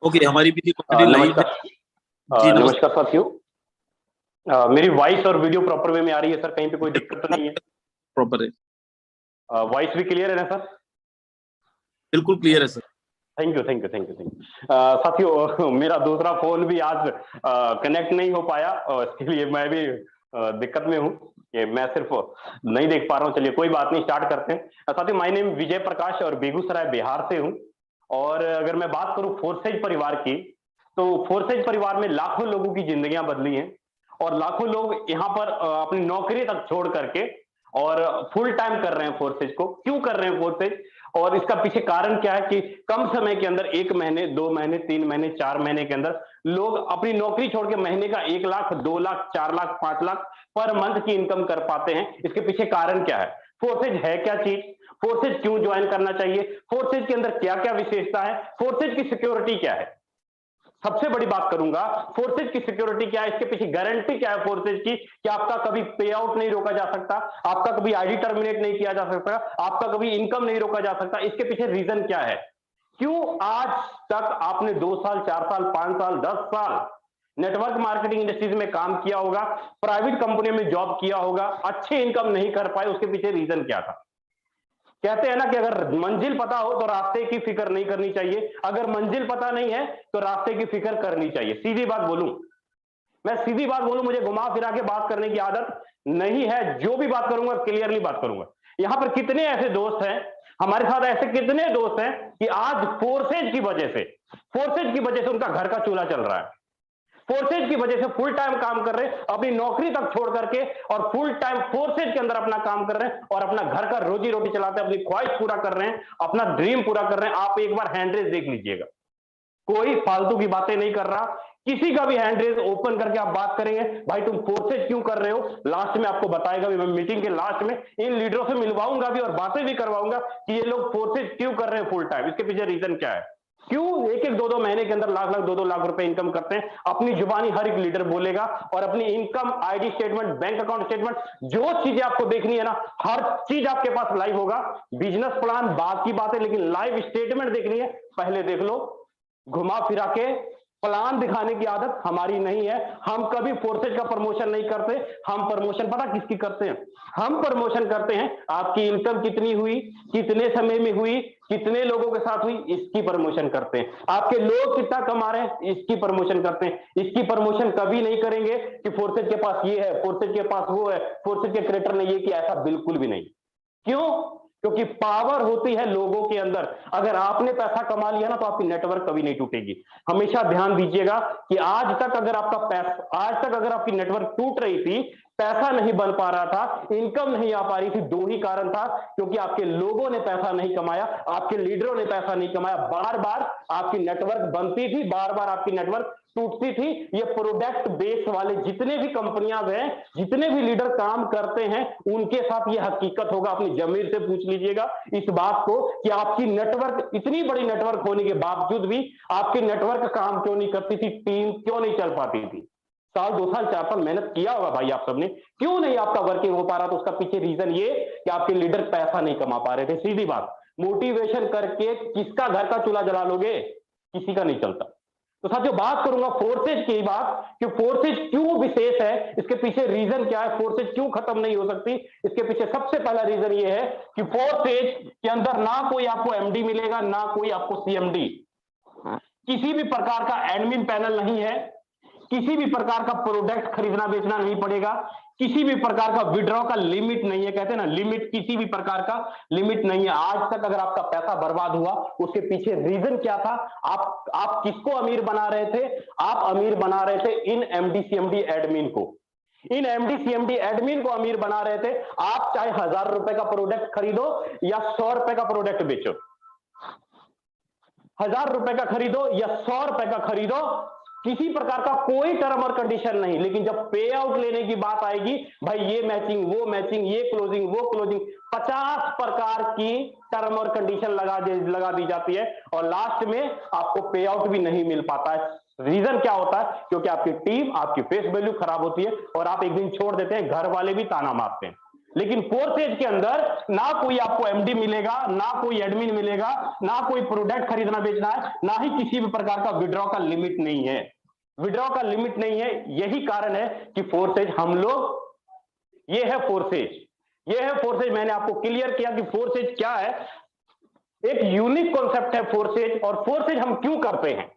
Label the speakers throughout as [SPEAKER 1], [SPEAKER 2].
[SPEAKER 1] Okay, हमारी भी already live है।
[SPEAKER 2] नमस्कार।
[SPEAKER 1] जी
[SPEAKER 2] नमस्कार साथियों। मेरी वॉइस और वीडियो प्रॉपर वे में आ रही है सर? कहीं पे कोई दिक्कत तो नहीं है?
[SPEAKER 1] प्रॉपर है,
[SPEAKER 2] वॉइस भी क्लियर है ना सर?
[SPEAKER 1] बिल्कुल क्लियर है sir.
[SPEAKER 2] Thank you thank you thank you thank you. साथियों, मेरा दूसरा फोन भी आज कनेक्ट नहीं हो पाया और इसके लिए मैं भी दिक्कत में हूँ कि मैं सिर्फ नहीं देख पा रहा हूँ। चलिए कोई बात नहीं, स्टार्ट करते हैं। साथियों, माय नेम विजय प्रकाश और बेगूसराय बिहार से हूँ। और अगर मैं बात करूँ फोर्सेज परिवार की, तो फोर्सेज परिवार में लाखों लोगों की जिंदगियां बदली हैं और लाखों लोग यहाँ पर अपनी नौकरी तक छोड़ करके और फुल टाइम कर रहे हैं फोर्सेज को। क्यों कर रहे हैं फोर्सेज और इसका पीछे कारण क्या है कि कम समय के अंदर 1 महीने 2 महीने 3 महीने 4 महीने के अंदर लोग अपनी नौकरी छोड़ के महीने का 1 लाख 2 लाख 4 लाख 5 लाख पर मंथ की इनकम कर पाते हैं। इसके पीछे कारण क्या है? फोर्सेज है क्या चीज? फोर्सेज क्यों ज्वाइन करना चाहिए? फोर्सेज के अंदर क्या क्या विशेषता है? फोर्सेज की सिक्योरिटी क्या है? सबसे बड़ी बात करूंगा, फोर्सेज की सिक्योरिटी क्या है, इसके पीछे गारंटी क्या है फोर्सेज की कि आपका कभी पे आउट नहीं रोका जा सकता, आपका कभी आईडी टर्मिनेट नहीं किया जा सकता, आपका कभी इनकम नहीं रोका जा सकता। इसके पीछे रीजन क्या है? क्यों आज तक आपने 2 साल 4 साल 5 साल 10 साल नेटवर्क मार्केटिंग इंडस्ट्रीज में काम किया होगा, प्राइवेट कंपनी में जॉब किया होगा, अच्छे इनकम नहीं कर पाए? उसके पीछे रीजन क्या था? कहते हैं ना कि अगर मंजिल पता हो तो रास्ते की फिक्र नहीं करनी चाहिए, अगर मंजिल पता नहीं है तो रास्ते की फिक्र करनी चाहिए। सीधी बात बोलूं, मैं सीधी बात बोलूं, मुझे घुमा फिरा के बात करने की आदत नहीं है। जो भी बात करूंगा क्लियरली बात करूंगा। यहां पर कितने ऐसे दोस्त हैं, हमारे साथ ऐसे कितने दोस्त हैं कि आज फोर्सेज की वजह से उनका घर का चूल्हा चल रहा है, फोर्सेज की वजह से फुल टाइम काम कर रहे हैं, अपनी नौकरी तक छोड़ करके और फुल टाइम फोर्सेज के अंदर अपना काम कर रहे हैं और अपना घर का रोजी रोटी चलाते हैं, अपनी ख्वाहिश पूरा कर रहे हैं, अपना ड्रीम पूरा कर रहे हैं। आप एक बार हैंड रेस देख लीजिएगा, कोई फालतू की बातें नहीं कर रहा। किसी का भी हैंड रेस ओपन करके आप बात करेंगे, भाई तुम फोर्सेज क्यों कर रहे हो, लास्ट में आपको बताएगा भी। मैं मीटिंग के लास्ट में इन लीडरों से मिलवाऊंगा भी और बातें भी करवाऊंगा कि ये लोग फोर्सेज क्यों कर रहे हैं फुल टाइम, इसके पीछे रीजन क्या है, क्यों एक एक 2 महीने के अंदर लाख लाख 2 लाख रुपए इनकम करते हैं। अपनी जुबानी हर एक लीडर बोलेगा और अपनी income ID statement bank account statement जो चीजें आपको देखनी है ना, हर चीज आपके पास लाइव होगा। बिजनेस प्लान बात की बात है, लेकिन लाइव स्टेटमेंट देखनी है, पहले देख लो। घुमा फिरा के प्लान दिखाने की आदत हमारी नहीं है। हम कभी फोर्सेज का प्रमोशन नहीं करते। हम प्रमोशन पता किसकी करते हैं? हम प्रमोशन करते हैं आपकी इनकम कितनी हुई, कितने समय में हुई, कितने लोगों के साथ हुई, इसकी प्रमोशन करते हैं। आपके लोग कितना कमा रहे हैं, इसकी प्रमोशन करते हैं। इसकी प्रमोशन कभी नहीं करेंगे कि फोर्सेज के पास ये है, फोर्सेज के पास वो है, फोर्सेज के क्रिएटर ने ये किया, ऐसा बिल्कुल भी नहीं। क्यों? क्योंकि पावर होती है लोगों के अंदर। अगर आपने पैसा कमा लिया ना तो आपकी नेटवर्क कभी नहीं टूटेगी। हमेशा ध्यान दीजिएगा कि आज तक अगर आपकी नेटवर्क टूट रही थी, पैसा नहीं बन पा रहा था, इनकम नहीं आ पा रही थी, 2 ही कारण था। क्योंकि आपके लोगों ने पैसा नहीं कमाया, आपके लीडरों ने पैसा नहीं कमाया। बार बार आपकी नेटवर्क बनती थी, बार बार आपकी नेटवर्क टूटती थी। ये प्रोडक्ट बेस वाले जितने भी कंपनियां हैं, जितने भी लीडर काम करते हैं, उनके साथ ये हकीकत होगा। अपनी जमीर से पूछ लीजिएगा इस बात को कि आपकी नेटवर्क, इतनी बड़ी नेटवर्क होने के बावजूद भी आपकी नेटवर्क काम क्यों नहीं करती थी, टीम क्यों नहीं चल पाती थी। साल 2 साल 4 साल मेहनत किया होगा भाई आप सबने, क्यों नहीं आपका वर्किंग हो पा रहा? तो उसका पीछे रीजन ये कि आपके लीडर पैसा नहीं कमा पा रहे थे। सीधी बात, मोटिवेशन करके किसका घर का चूल्हा जला लोगे? किसी का नहीं चलता। तो साथियों, बात करूंगा फोर्सेज की बात कि फोर्सेज क्यों विशेष है, इसके पीछे रीजन क्या है, फोर्सेज क्यों खत्म नहीं हो सकती। इसके पीछे सबसे पहला रीजन ये है कि फोर्सेज के अंदर ना कोई आपको एमडी मिलेगा, ना कोई आपको सीएमडी, किसी भी प्रकार का एडमिन पैनल नहीं है, किसी भी प्रकार का प्रोडक्ट खरीदना बेचना नहीं पड़ेगा, किसी भी प्रकार का विड्रॉ का लिमिट नहीं है। कहते हैं ना लिमिट, किसी भी प्रकार का लिमिट नहीं है। आज तक अगर आपका पैसा बर्बाद हुआ, उसके पीछे रीजन क्या था? आप किसको अमीर बना रहे थे? आप अमीर बना रहे थे इन एमडी सीएमडी एडमिन को, इन एमडी सीएमडी एडमिन को अमीर बना रहे थे। आप चाहे 1000 रुपए का प्रोडक्ट खरीदो या 100 रुपए का प्रोडक्ट बेचो, 1000 रुपए का खरीदो या 100 रुपए का खरीदो, किसी प्रकार का कोई टर्म और कंडीशन नहीं। लेकिन जब पे आउट लेने की बात आएगी, भाई ये मैचिंग, वो मैचिंग, ये क्लोजिंग, वो क्लोजिंग, 50 प्रकार की टर्म और कंडीशन लगा दी जाती है और लास्ट में आपको पे आउट भी नहीं मिल पाता है। रीजन क्या होता है? क्योंकि आपकी टीम, आपकी फेस वैल्यू खराब होती है और आप एक दिन छोड़ देते हैं, घर वाले भी ताना मारते हैं। लेकिन फोर्सेज के अंदर ना कोई आपको एमडी मिलेगा, ना कोई एडमिन मिलेगा, ना कोई प्रोडक्ट खरीदना बेचना है, ना ही किसी भी प्रकार का विड्रॉ का लिमिट नहीं है। विड्रॉ का लिमिट नहीं है, यही कारण है कि फोर्सेज हम लोग, ये है फोर्सेज, ये है फोर्सेज। मैंने आपको क्लियर किया कि फोर्सेज क्या है, एक यूनिक कॉन्सेप्ट है फोर्सेज। और फोर्सेज हम क्यों करते हैं,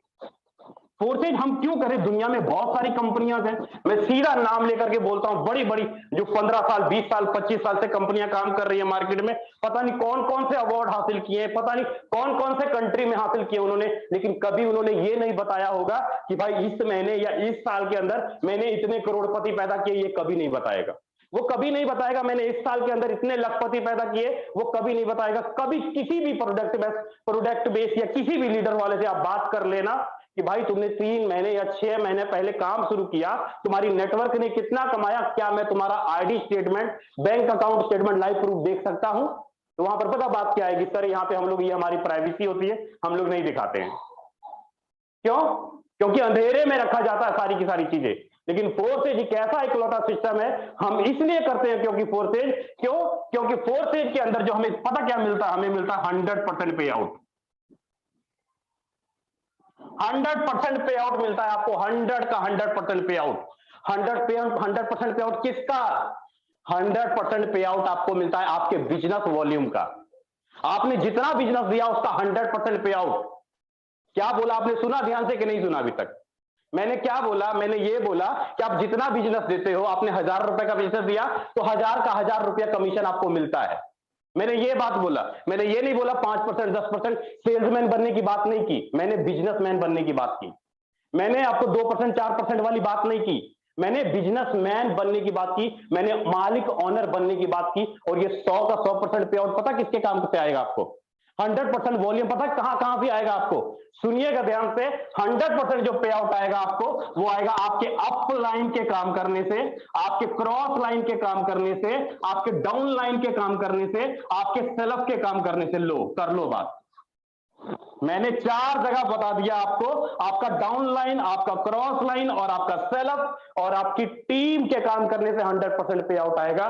[SPEAKER 2] फोर्सेज हम क्यों करें? दुनिया में बहुत सारी कंपनियां हैं, मैं सीधा नाम लेकर के बोलता हूं, बड़ी बड़ी जो 15 साल 20 साल 25 साल से कंपनियां काम कर रही है मार्केट में, पता नहीं कौन कौन से अवार्ड हासिल किए हैं, पता नहीं कौन कौन से कंट्री में हासिल किए उन्होंने, लेकिन कभी उन्होंने ये नहीं बताया होगा कि भाई इस महीने या इस साल के अंदर मैंने इतने करोड़पति पैदा किए, ये कभी नहीं बताएगा। वो कभी नहीं बताएगा मैंने इस साल के अंदर इतने लखपति पैदा किए, वो कभी नहीं बताएगा। कभी किसी भी प्रोडक्ट बेस या किसी भी लीडर वाले से आप बात कर लेना कि भाई तुमने 3 महीने या 6 महीने पहले काम शुरू किया, तुम्हारी नेटवर्क ने कितना कमाया, क्या मैं तुम्हारा ID statement, bank account statement, live proof देख सकता हूं? तो वहां पर पता बात क्या आएगी, सर यहाँ पे हम लोग, ये हमारी प्राइवेसी होती है, हम लोग नहीं दिखाते हैं। क्यों? क्योंकि अंधेरे में रखा जाता है सारी की सारी चीजें। लेकिन फोर्सेज एक ऐसा इकलौता सिस्टम है, हम इसलिए करते हैं क्योंकि फोर्सेज, क्योंकि फोर्सेज के अंदर जो हमें पता क्या मिलता है, हमें मिलता है 100% पे आउट। 100% पे आउट मिलता है आपको, 100 का 100% पे आउट। 100% पे आउट किसका? 100% पे आउट आपको मिलता है आपके बिजनेस वॉल्यूम का। आपने जितना बिजनेस दिया उसका 100% पे आउट। क्या बोला आपने, सुना ध्यान से कि नहीं सुना अभी तक? मैंने क्या बोला? मैंने ये बोला कि आप जितना बिजनेस देते हो, आपने 1000 रुपए का बिजनेस दिया तो 1000 का 1000 रुपया कमीशन आपको मिलता है। मैंने ये बात बोला, मैंने ये नहीं बोला 5% 10% सेल्समैन बनने की बात नहीं की, मैंने बिजनेसमैन बनने की बात की। मैंने आपको 2% 4% वाली बात नहीं की, मैंने बिजनेसमैन बनने की बात की, मैंने मालिक ऑनर बनने की बात की। और ये 100 का 100% पे आउट पता किसके काम से आएगा आपको? 100% वॉल्यूम पता कहां कहां से आएगा आपको? सुनिएगा ध्यान से, 100% जो पे आउट आएगा आपको, वो आएगा आपके अप लाइन के काम करने से, आपके क्रॉस लाइन के काम करने से, आपके डाउन लाइन के काम करने से, आपके सेल्फ के काम करने से। लो कर लो बात, मैंने 4 जगह बता दिया आपको, आपका डाउन लाइन, आपका क्रॉस लाइन और आपका सेल्फ और आपकी टीम के काम करने से 100% पे आउट आएगा।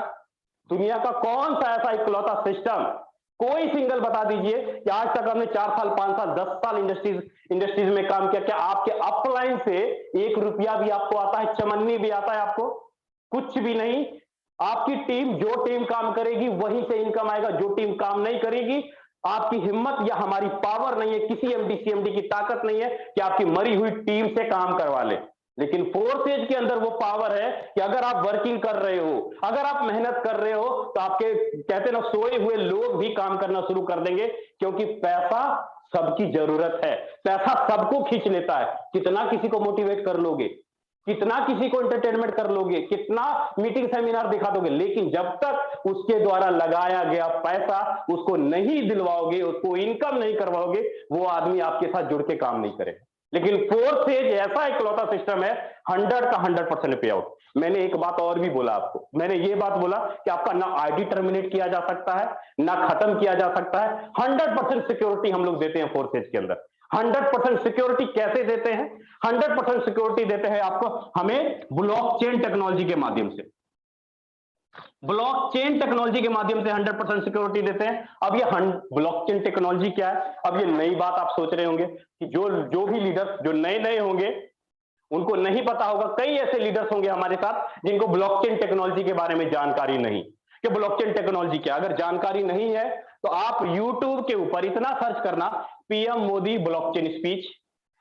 [SPEAKER 2] दुनिया का कौन सा ऐसा इकलौता सिस्टम, कोई सिंगल बता दीजिए कि आज तक हमने 4 साल 5 साल 10 साल इंडस्ट्रीज में काम किया, क्या आपके अपलाइन से 1 रुपया भी आपको आता है, चमन्नी भी आता है आपको? कुछ भी नहीं। आपकी टीम, जो टीम काम करेगी वहीं से इनकम आएगा, जो टीम काम नहीं करेगी, आपकी हिम्मत या हमारी पावर नहीं है, किसी एमडी सीएमडी की ताकत नहीं है कि आपकी मरी हुई टीम से काम करवा ले। लेकिन फोर्सेज के अंदर वो पावर है कि अगर आप वर्किंग कर रहे हो, अगर आप मेहनत कर रहे हो, तो आपके कहते ना सोए हुए लोग भी काम करना शुरू कर देंगे, क्योंकि पैसा सबकी जरूरत है, पैसा सबको खींच लेता है। कितना किसी को मोटिवेट कर लोगे, कितना किसी को एंटरटेनमेंट कर लोगे, कितना मीटिंग सेमिनार दिखा दोगे, लेकिन जब तक उसके द्वारा लगाया गया पैसा उसको नहीं दिलवाओगे, उसको इनकम नहीं करवाओगे, वो आदमी आपके साथ जुड़ के काम नहीं करेगा। लेकिन फोर्सेज ऐसा इकलौता सिस्टम है, 100 का 100% पे आउट। मैंने एक बात और भी बोला आपको, मैंने ये बात बोला कि आपका ना आईडी टर्मिनेट किया जा सकता है, ना खत्म किया जा सकता है। 100% सिक्योरिटी हम लोग देते हैं फोर्सेज के अंदर। 100% सिक्योरिटी कैसे देते हैं? 100% सिक्योरिटी देते हैं आपको हमें ब्लॉकचेन टेक्नोलॉजी के माध्यम से। ब्लॉकचेन टेक्नोलॉजी के माध्यम से 100% सिक्योरिटी देते हैं। अब ये ब्लॉकचेन टेक्नोलॉजी क्या है? अब ये नई बात आप सोच रहे होंगे कि जो भी लीडर्स जो नए होंगे उनको नहीं पता होगा। कई ऐसे लीडर्स होंगे हमारे साथ जिनको ब्लॉकचेन टेक्नोलॉजी के बारे में जानकारी नहीं कि ब्लॉकचेन टेक्नोलॉजी क्या। अगर जानकारी नहीं है तो आप YouTube के ऊपर इतना सर्च करना, पीएम मोदी ब्लॉकचेन स्पीच,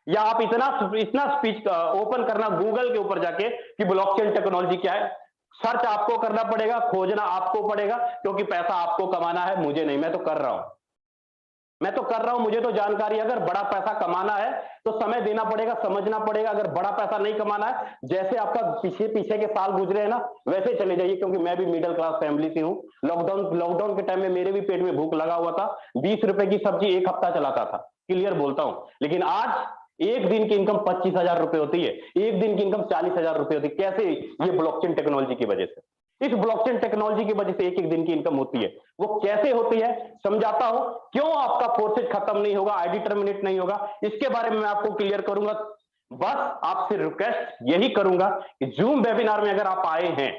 [SPEAKER 2] या आप इतना स्पीच ओपन करना गूगल के ऊपर जाके कि ब्लॉकचेन टेक्नोलॉजी क्या है। सर्च आपको करना पड़ेगा, खोजना आपको पड़ेगा, क्योंकि पैसा आपको कमाना है, मुझे नहीं। मैं तो कर रहा हूं, मुझे तो जानकारी। अगर बड़ा पैसा कमाना है तो समय देना पड़ेगा, समझना पड़ेगा। अगर बड़ा पैसा नहीं कमाना है, जैसे आपका पीछे के साल गुजरे हैं ना, वैसे चले जाइए, क्योंकि मैं भी मिडिल क्लास फैमिली से हूं। लॉकडाउन के टाइम में मेरे भी पेट में भूख लगा हुआ था। 20 रुपए की सब्जी 1 हफ्ता चलाता था, क्लियर बोलता हूं। लेकिन आज एक दिन की इनकम 25,000 रुपए होती है, एक दिन की इनकम 40,000 रुपए होती है। कैसे? ये ब्लॉकचेन टेक्नोलॉजी की वजह से। इस ब्लॉकचेन टेक्नोलॉजी की वजह से एक दिन की इनकम होती है। वो कैसे होती है समझाता हूं। क्यों आपका फोर्सेज खत्म नहीं होगा, आईडी टर्मिनेट नहीं होगा, इसके बारे में मैं आपको क्लियर करूंगा। बस आपसे रिक्वेस्ट यही करूंगा कि जूम वेबिनार में अगर आप आए हैं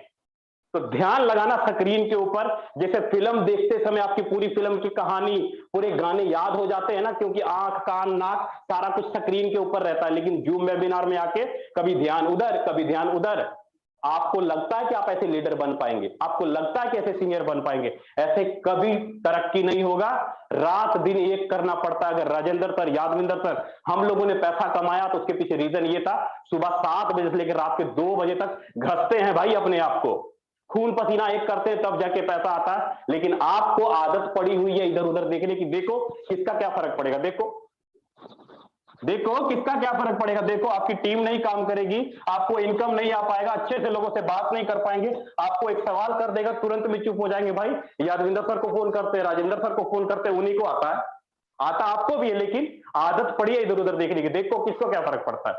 [SPEAKER 2] तो ध्यान लगाना स्क्रीन के ऊपर। जैसे फिल्म देखते समय आपकी पूरी फिल्म की कहानी, पूरे गाने याद हो जाते हैं ना, क्योंकि आंख कान नाक सारा कुछ स्क्रीन के ऊपर रहता है। लेकिन जूम वेबिनार में आके कभी ध्यान उधर कभी ध्यान उधर। आपको लगता है कि आप ऐसे लीडर बन पाएंगे, आपको लगता है कि ऐसे सीनियर बन पाएंगे, ऐसे कभी तरक्की नहीं होगा। रात दिन एक करना पड़ता है। अगर राजेंद्र सर, यादविंदर सर, हम लोगों ने पैसा कमाया तो उसके पीछे रीजन ये था, सुबह 7 बजे से लेकर रात के 2 बजे तक घसते हैं भाई अपने आप को, खून पसीना एक करते हैं, तब जाके पैसा आता है। लेकिन आपको आदत पड़ी हुई है इधर उधर देखने की। देखो किसका क्या फर्क पड़ेगा, देखो किसका क्या फर्क पड़ेगा। देखो आपकी टीम नहीं काम करेगी, आपको इनकम नहीं आ पाएगा, अच्छे से लोगों से बात नहीं कर पाएंगे, आपको एक सवाल कर देगा तुरंत में चुप हो जाएंगे। भाई यादविंदर सर को फोन करते हैं, राजेंद्र सर को फोन करते हैं, उन्हीं को आता है, आता आपको भी है, लेकिन आदत पड़ी है इधर उधर देखने की। देखो किसको क्या फर्क पड़ता है।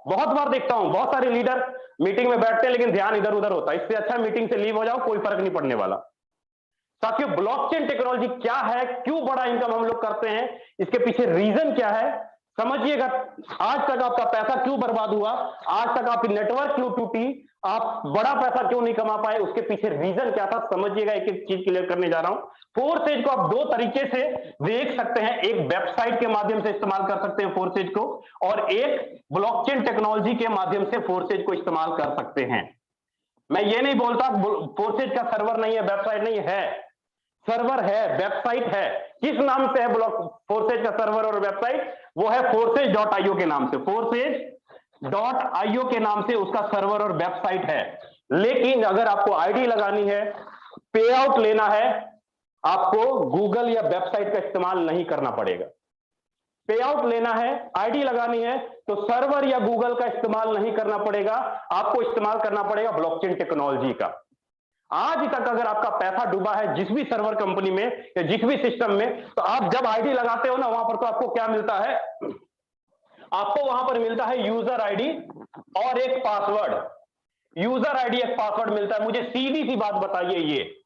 [SPEAKER 2] बहुत बार देखता हूं बहुत सारे लीडर मीटिंग में बैठते हैं लेकिन ध्यान इधर उधर होता है। इससे अच्छा मीटिंग से लीव हो जाओ, कोई फर्क नहीं पड़ने वाला। साथियों, ब्लॉकचेन टेक्नोलॉजी क्या है, क्यों बड़ा इनकम हम लोग करते हैं, इसके पीछे रीजन क्या है समझिएगा। आज तक आपका पैसा क्यों बर्बाद हुआ, आज तक आपकी नेटवर्क क्यों टूटी, आप बड़ा पैसा क्यों नहीं कमा पाए, उसके पीछे रीजन क्या था समझिएगा। एक एक चीज क्लियर करने जा रहा हूं। फोरसेज को आप 2 तरीके से देख सकते हैं, एक वेबसाइट के माध्यम से इस्तेमाल कर सकते हैं फोरसेज को, और एक ब्लॉकचेन टेक्नोलॉजी के माध्यम से फोरसेज को इस्तेमाल कर सकते हैं। मैं ये नहीं बोलता फोरसेज का सर्वर नहीं है, वेबसाइट नहीं है, सर्वर है, वेबसाइट है। किस नाम से है ब्लॉक फोरसेज का सर्वर और वेबसाइट, वो है forces.io के नाम से, forces.io के नाम से उसका सर्वर और वेबसाइट है। लेकिन अगर आपको आईडी लगानी है, पे आउट लेना है, आपको गूगल या वेबसाइट का इस्तेमाल नहीं करना पड़ेगा। पे आउट लेना है, आईडी लगानी है, तो सर्वर या गूगल का इस्तेमाल नहीं करना पड़ेगा, आपको इस्तेमाल करना पड़ेगा ब्लॉकचेन टेक्नोलॉजी का। आज तक अगर आपका पैसा डूबा है जिस भी सर्वर कंपनी में या जिस भी सिस्टम में, तो आप जब आईडी लगाते हो ना, वहां पर तो आपको क्या मिलता है, आपको वहां पर मिलता है यूजर आईडी और एक पासवर्ड। यूजर आईडी एक पासवर्ड मिलता है। मुझे सीधी सी बात बताइए,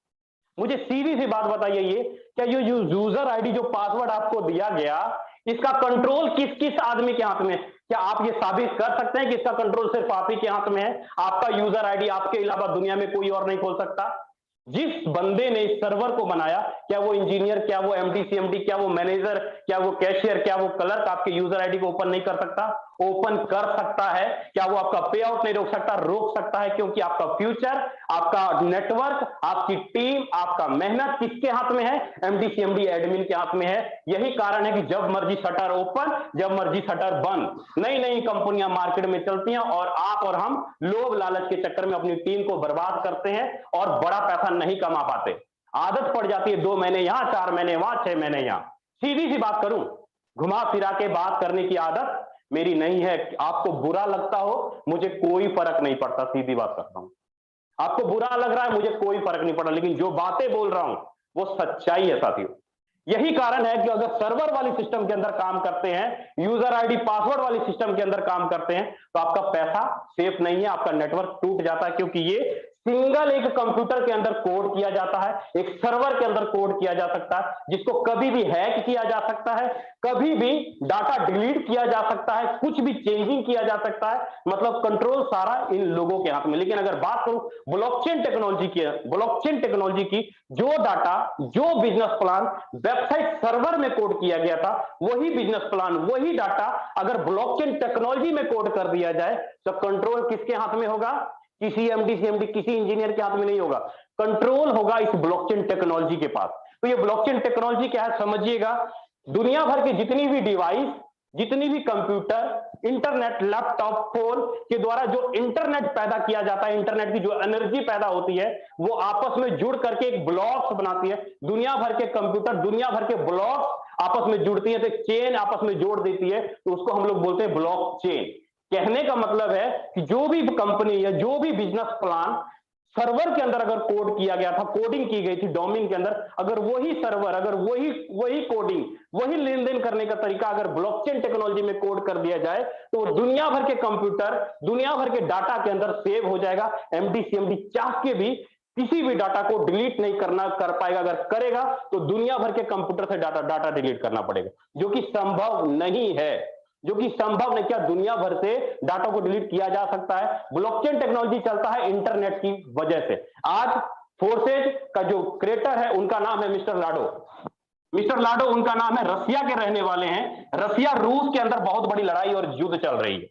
[SPEAKER 2] मुझे सीधी सी बात बताइए, ये क्या ये यूजर आईडी जो पासवर्ड आपको दिया गया, इसका कंट्रोल किस किस आदमी के हाथ में? क्या आप ये साबित कर सकते हैं कि इसका कंट्रोल सिर्फ आप ही के हाथ में है? आपका यूजर आईडी आपके अलावा दुनिया में कोई और नहीं खोल सकता। जिस बंदे ने इस सर्वर को बनाया, क्या वो इंजीनियर, क्या वो एमडी सीएमडी, क्या वो मैनेजर, क्या वो कैशियर, क्या वो क्लर्क आपके यूजर आईडी को ओपन नहीं कर सकता? ओपन कर सकता है। क्या वो आपका पे आउट नहीं रोक सकता? रोक सकता है, क्योंकि आपका फ्यूचर, आपका नेटवर्क, आपकी टीम, आपका मेहनत किसके हाथ में है? एमडी सीएमडी एडमिन के हाथ में है। यही कारण है कि जब मर्जी शटर ओपन, जब मर्जी शटर बंद, नई नई कंपनियां मार्केट में चलती हैं और आप और हम लोभ लालच के चक्कर में अपनी टीम को बर्बाद करते हैं और बड़ा पैसा नहीं कमा पाते। आदत पड़ जाती है 2 महीने यहां, 4 महीने वहां, 6 महीने यहां। सीधी सी बात करूं, घुमा फिरा के बात करने की आदत मेरी नहीं है। आपको बुरा लगता हो, मुझे कोई फर्क नहीं पड़ता, सीधी बात करता हूं। आपको बुरा लग रहा है, मुझे कोई फर्क नहीं पड़ा, लेकिन जो बातें बोल रहा हूं वो सच्चाई है साथियों। यही कारण है कि अगर सर्वर वाली सिस्टम के अंदर काम करते हैं, यूजर आईडी पासवर्ड वाली सिस्टम के अंदर काम करते हैं, तो आपका पैसा सेफ नहीं है, आपका नेटवर्क टूट जाता है, क्योंकि ये सिंगल एक कंप्यूटर के अंदर कोड किया जाता है, एक सर्वर के अंदर कोड किया जा सकता है, जिसको कभी भी हैक किया जा सकता है, कभी भी डाटा डिलीट किया जा सकता है, कुछ भी चेंजिंग किया जा सकता है। मतलब कंट्रोल सारा इन लोगों के हाथ में। लेकिन अगर बात करूं ब्लॉकचेन टेक्नोलॉजी की, जो डाटा, जो बिजनेस प्लान वेबसाइट सर्वर में कोड किया गया था, वही बिजनेस प्लान, वही डाटा अगर ब्लॉकचेन टेक्नोलॉजी में कोड कर दिया जाए, तो कंट्रोल किसके हाथ में होगा? किसी एमडी सीएमडी, किसी इंजीनियर के हाथ में नहीं होगा, कंट्रोल होगा इस ब्लॉकचेन टेक्नोलॉजी के पास। तो ये ब्लॉकचेन टेक्नोलॉजी क्या है समझिएगा। दुनिया भर के जितनी भी डिवाइस, जितनी भी कंप्यूटर, इंटरनेट, लैपटॉप, फोन के द्वारा जो इंटरनेट पैदा किया जाता है, इंटरनेट की जो एनर्जी पैदा होती है, वो आपस में जुड़ करके एक ब्लॉक्स बनाती है। दुनिया भर के कंप्यूटर, दुनिया भर के ब्लॉक्स आपस में जुड़ती है, तो एक चेन आपस में जोड़ देती है, तो उसको हम लोग बोलते हैं ब्लॉक चेन। कहने का मतलब है कि जो भी कंपनी या जो भी बिजनेस प्लान सर्वर के अंदर अगर कोड किया गया था, कोडिंग की गई थी डोमेन के अंदर, अगर वही सर्वर, अगर वही कोडिंग, वही लेन देन करने का तरीका अगर ब्लॉकचेन टेक्नोलॉजी में कोड कर दिया जाए, तो दुनिया भर के कंप्यूटर, दुनिया भर के डाटा के अंदर सेव हो जाएगा। एमडी सीएमडी चाह के भी किसी भी डाटा को डिलीट नहीं कर पाएगा। अगर करेगा तो दुनिया भर के कंप्यूटर से डाटा डिलीट करना पड़ेगा, जो कि संभव नहीं है। जो कि संभव नहीं, क्या दुनिया भर से डाटा को डिलीट किया जा सकता है? ब्लॉकचेन टेक्नोलॉजी चलता है इंटरनेट की वजह से। आज फोर्सेज का जो क्रिएटर है उनका नाम है मिस्टर लाडो। मिस्टर लाडो उनका नाम है, रसिया के रहने वाले हैं। रसिया रूस के अंदर बहुत बड़ी लड़ाई और युद्ध चल रही है,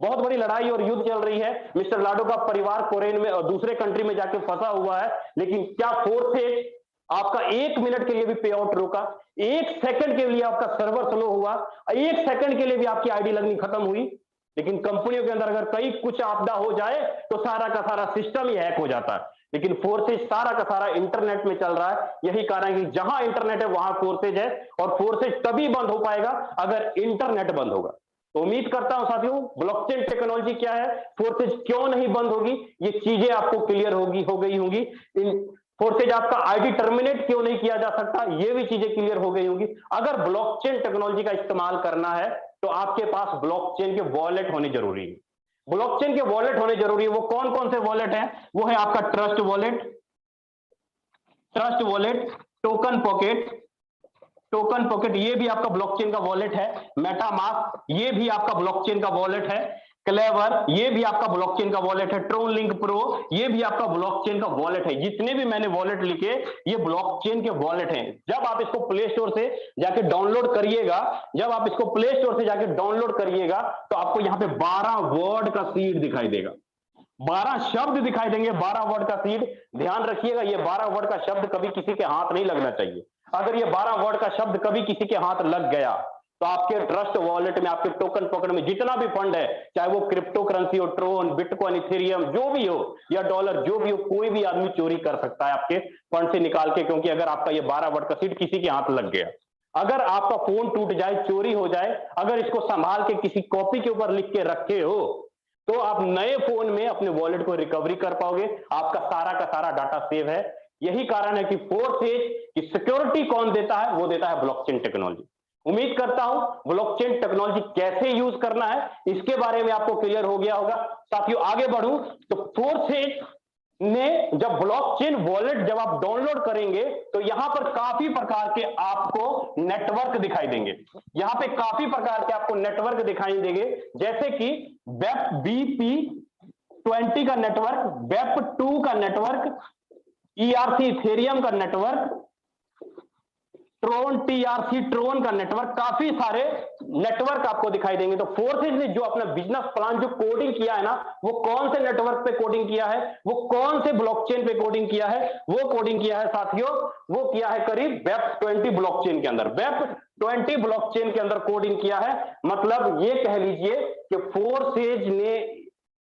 [SPEAKER 2] बहुत बड़ी लड़ाई और युद्ध चल रही है। मिस्टर लाडो का परिवार कोरेन में और दूसरे कंट्री में जाके फंसा हुआ है, लेकिन क्या फोर्सेज आपका 1 मिनट के लिए भी पे आउट रोका? 1 सेकंड के लिए आपका सर्वर स्लो हुआ? 1 सेकंड के लिए भी आपकी आईडी लगनी खत्म हुई? लेकिन कंपनियों के अंदर अगर कहीं कुछ आपदा हो जाए तो सारा का सारा सिस्टम ही हैक हो जाता है, लेकिन फोर्सेज सारा का सारा इंटरनेट में चल रहा है। यही कारण है कि जहां इंटरनेट है वहां फोर्सेज है, और फोर्सेज तभी बंद हो पाएगा अगर इंटरनेट बंद होगा। तो उम्मीद करता हूं साथियों, ब्लॉकचेन टेक्नोलॉजी क्या है, फोर्सेज क्यों नहीं बंद होगी, ये चीजें आपको क्लियर हो गई होंगी। फोर्सेज आपका आईडी टर्मिनेट क्यों नहीं किया जा सकता, ये भी चीजें क्लियर हो गई होंगी। अगर ब्लॉकचेन टेक्नोलॉजी का इस्तेमाल करना है तो आपके पास ब्लॉकचेन के वॉलेट होने जरूरी है। ब्लॉकचेन के वॉलेट होने जरूरी है। वो कौन कौन से वॉलेट हैं? वो है आपका ट्रस्ट वॉलेट, टोकन पॉकेट, ये भी आपका ब्लॉकचेन का वॉलेट है। मेटामास्क, ये भी आपका ब्लॉकचेन का वॉलेट है। क्लेवर, ये भी आपका ब्लॉकचेन का वॉलेट है। ट्रोन लिंक प्रो, ये भी आपका ब्लॉकचेन का वॉलेट है। जितने भी मैंने वॉलेट लिखे ये ब्लॉकचेन के वॉलेट हैं। जब आप इसको प्ले स्टोर से जाके डाउनलोड करिएगा, तो आपको यहाँ पे 12 वर्ड का सीड दिखाई देगा, 12 शब्द दिखाई देंगे, 12 वर्ड का सीड। ध्यान रखिएगा, ये 12 वर्ड का शब्द कभी किसी के हाथ नहीं लगना चाहिए। अगर ये 12 वर्ड का शब्द कभी किसी के हाथ लग गया तो आपके ट्रस्ट वॉलेट में, आपके टोकन पॉकेट में जितना भी फंड है, चाहे वो क्रिप्टो करेंसी हो, ट्रोन, बिटकॉइन, इथेरियम, जो भी हो, या डॉलर, जो भी हो, कोई भी आदमी चोरी कर सकता है आपके फंड से निकाल के, क्योंकि अगर आपका ये 12 वर्ड का सीड किसी के हाथ लग गया, अगर आपका फोन टूट जाए, चोरी हो जाए, अगर इसको संभाल के किसी कॉपी के ऊपर लिख के रखे हो, तो आप नए फोन में अपने वॉलेट को रिकवरी कर पाओगे। आपका सारा का सारा डाटा सेव है। यही कारण है कि फोर्सेज की सिक्योरिटी कौन देता है? वो देता है ब्लॉकचेन टेक्नोलॉजी। उम्मीद करता हूं ब्लॉकचेन टेक्नोलॉजी कैसे यूज करना है इसके बारे में आपको क्लियर हो गया होगा। साथियों, आगे बढ़ूं तो फोर्सेज ने जब ब्लॉकचेन वॉलेट जब आप डाउनलोड करेंगे तो यहां पर काफी प्रकार के आपको नेटवर्क दिखाई देंगे। यहां पे काफी प्रकार के आपको नेटवर्क दिखाई देंगे, जैसे कि वेब BP20 का नेटवर्क, वेब2 का नेटवर्क, ERC इथेरियम का नेटवर्क, ट्रोन TRC ट्रोन का नेटवर्क, काफी सारे नेटवर्क आपको दिखाई देंगे। तो फोर्सेज ने जो अपना बिजनेस प्लान जो कोडिंग किया है ना, वो कौन से नेटवर्क पे कोडिंग किया है, वो कौन से ब्लॉकचेन पे कोडिंग किया है? वो कोडिंग किया है साथियों, वो किया है करीब वेब20 ब्लॉकचेन के अंदर, वेब20 ब्लॉकचेन के अंदर कोडिंग किया है। मतलब ये कह लीजिए कि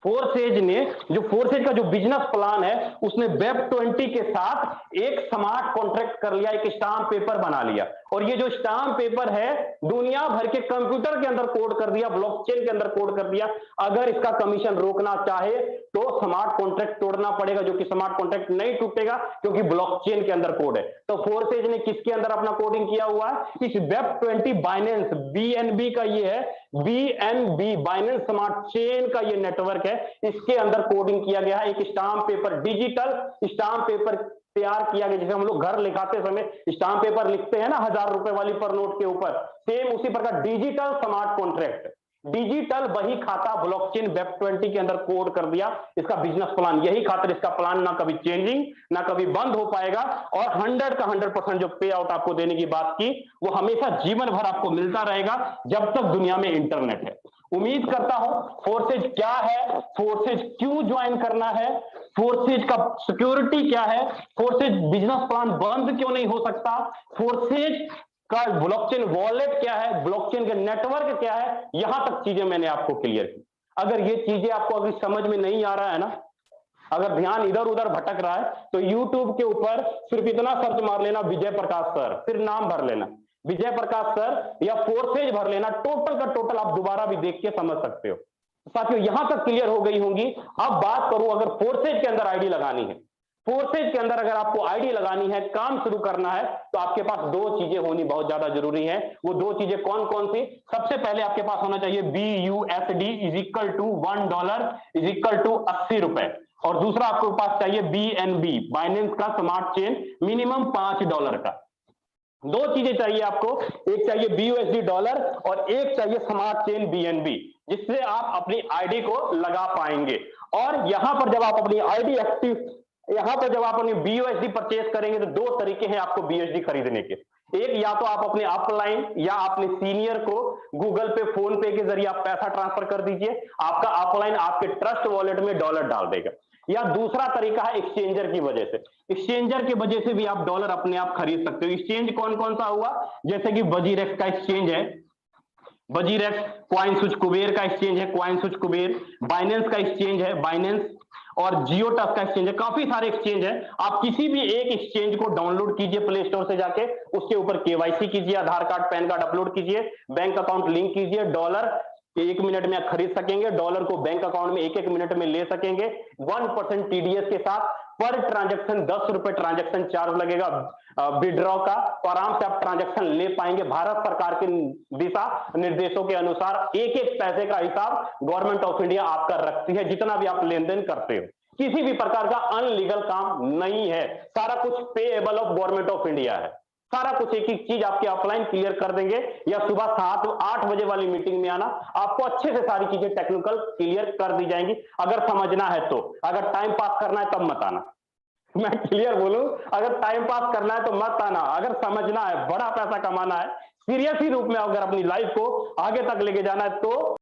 [SPEAKER 2] फोर्सेज ने जो फोर्सेज का जो बिजनेस प्लान है उसने वेब20 के साथ एक स्मार्ट कॉन्ट्रैक्ट कर लिया, एक स्टाम्प पेपर बना लिया, और ये जो स्टाम्प पेपर है दुनिया भर के कंप्यूटर के अंदर कोड कर दिया, ब्लॉकचेन के अंदर कोड कर दिया। अगर इसका कमीशन रोकना चाहे तो स्मार्ट कॉन्ट्रैक्ट तोड़ना पड़ेगा, जो कि स्मार्ट कॉन्ट्रैक्ट नहीं टूटेगा क्योंकि ब्लॉकचेन के अंदर कोड है। तो फोर्सेज ने किसके अंदर अपना कोडिंग किया हुआ है? इस वेब20 बाइनेंस BNB का ये है, BNB बाइनेंस स्मार्ट चेन का ये नेटवर्क है, इसके अंदर कोडिंग किया गया है। एक stamp paper, digital stamp paper तैयार किया गया। जैसे हम लोग घर लिखाते समय स्टाम्प पेपर लिखते हैं ना 1000 रुपए वाली पर नोट के ऊपर, सेम उसी प्रकार डिजिटल स्मार्ट कॉन्ट्रैक्ट, डिजिटल बही खाता ब्लॉकचेन वेब20 के अंदर कोड कर दिया इसका बिजनेस प्लान। यही खातिर इसका प्लान ना कभी चेंजिंग ना कभी बंद हो पाएगा, और 100 का 100% जो पे आउट आपको देने की बात की वो हमेशा जीवन भर आपको मिलता रहेगा जब तक दुनिया में इंटरनेट है। उम्मीद करता हूं फोर्सेज क्या है, फोर्सेज क्यों ज्वाइन करना है, फोर्सेज का सिक्योरिटी क्या है, फोर्सेज बिजनेस प्लान बंद क्यों नहीं हो सकता, फोर्सेज का ब्लॉकचेन वॉलेट क्या है, ब्लॉकचेन के नेटवर्क क्या है, यहां तक चीजें मैंने आपको क्लियर की। अगर ये चीजें आपको अभी समझ में नहीं आ रहा है ना, अगर ध्यान इधर उधर भटक रहा है, तो YouTube के ऊपर सिर्फ इतना सर्च मार लेना, विजय प्रकाश सर, फिर नाम भर लेना विजय प्रकाश सर या फोर्सेज भर लेना, टोटल का टोटल आप दोबारा भी देख के समझ सकते हो। साथियों, यहां तक क्लियर हो गई होंगी। अब बात करूं, अगर फोर्सेज के अंदर आईडी लगानी है, फोर्सेज के अंदर अगर आपको आईडी लगानी है, काम शुरू करना है, तो आपके पास 2 चीजें होनी बहुत ज्यादा जरूरी है। वो 2 चीजें कौन कौन सी? सबसे पहले आपके पास होना चाहिए BUSD $1 80 रुपए, और दूसरा आपके पास चाहिए BNB बाइनेंस का स्मार्ट चेन मिनिमम $5 का। दो चीजें चाहिए आपको, एक चाहिए BUSD डॉलर और एक चाहिए स्मार्ट चेन BNB, जिससे आप अपनी आईडी को लगा पाएंगे। और यहां पर जब आप अपनी आईडी एक्टिव, यहां पर जब आप अपनी BUSD परचेज करेंगे तो दो तरीके हैं आपको BUSD खरीदने के। एक, या तो आप अपने अपलाइन या अपने सीनियर को गूगल पे, फोन पे के जरिए आप पैसा ट्रांसफर कर दीजिए, आपका अपलाइन आपके ट्रस्ट वॉलेट में डॉलर डाल देगा। या दूसरा तरीका है एक्सचेंजर की वजह से, एक्सचेंजर की वजह से भी आप डॉलर अपने आप खरीद सकते हो। एक्सचेंज कौन कौन सा हुआ, जैसे कि वजीरेक्स का एक्सचेंज है, वजीरेक्स, क्वाइन स्विच कुबेर का एक्सचेंज है, क्वाइन स्विच कुबेर, बाइनेंस का एक्सचेंज है, बाइनेंस, और जियोटस का एक्सचेंज है। काफी सारे एक्सचेंज है, आप किसी भी एक एक्सचेंज को डाउनलोड कीजिए प्ले स्टोर से जाके, उसके ऊपर केवाईसी कीजिए, आधार कार्ड पैन कार्ड अपलोड कीजिए, बैंक अकाउंट लिंक कीजिए, डॉलर 1 मिनट में आप खरीद सकेंगे, डॉलर को बैंक अकाउंट में 1-1 मिनट में ले सकेंगे 1% TDS के साथ। पर ट्रांजैक्शन 10 रुपए ट्रांजैक्शन चार्ज लगेगा विड्रॉ का, तो आराम से आप ट्रांजैक्शन ले पाएंगे। भारत सरकार के दिशा निर्देशों के अनुसार एक एक पैसे का हिसाब गवर्नमेंट ऑफ इंडिया आपका रखती है, जितना भी आप लेन देन करते हो। किसी भी प्रकार का अनलीगल काम नहीं है, सारा कुछ payable of government of India है। सारा कुछ एक एक चीज आपके ऑफलाइन क्लियर कर देंगे, या सुबह 7-8 बजे वाली मीटिंग में आना, आपको अच्छे से सारी चीजें टेक्निकल क्लियर कर दी जाएंगी। अगर समझना है तो, अगर टाइम पास करना है तब मत आना। मैं क्लियर बोलूं, अगर टाइम पास करना है तो मत आना, अगर समझना है, बड़ा पैसा कमाना है, सीरियस ही रूप में अगर अपनी लाइफ को आगे तक लेके जाना है तो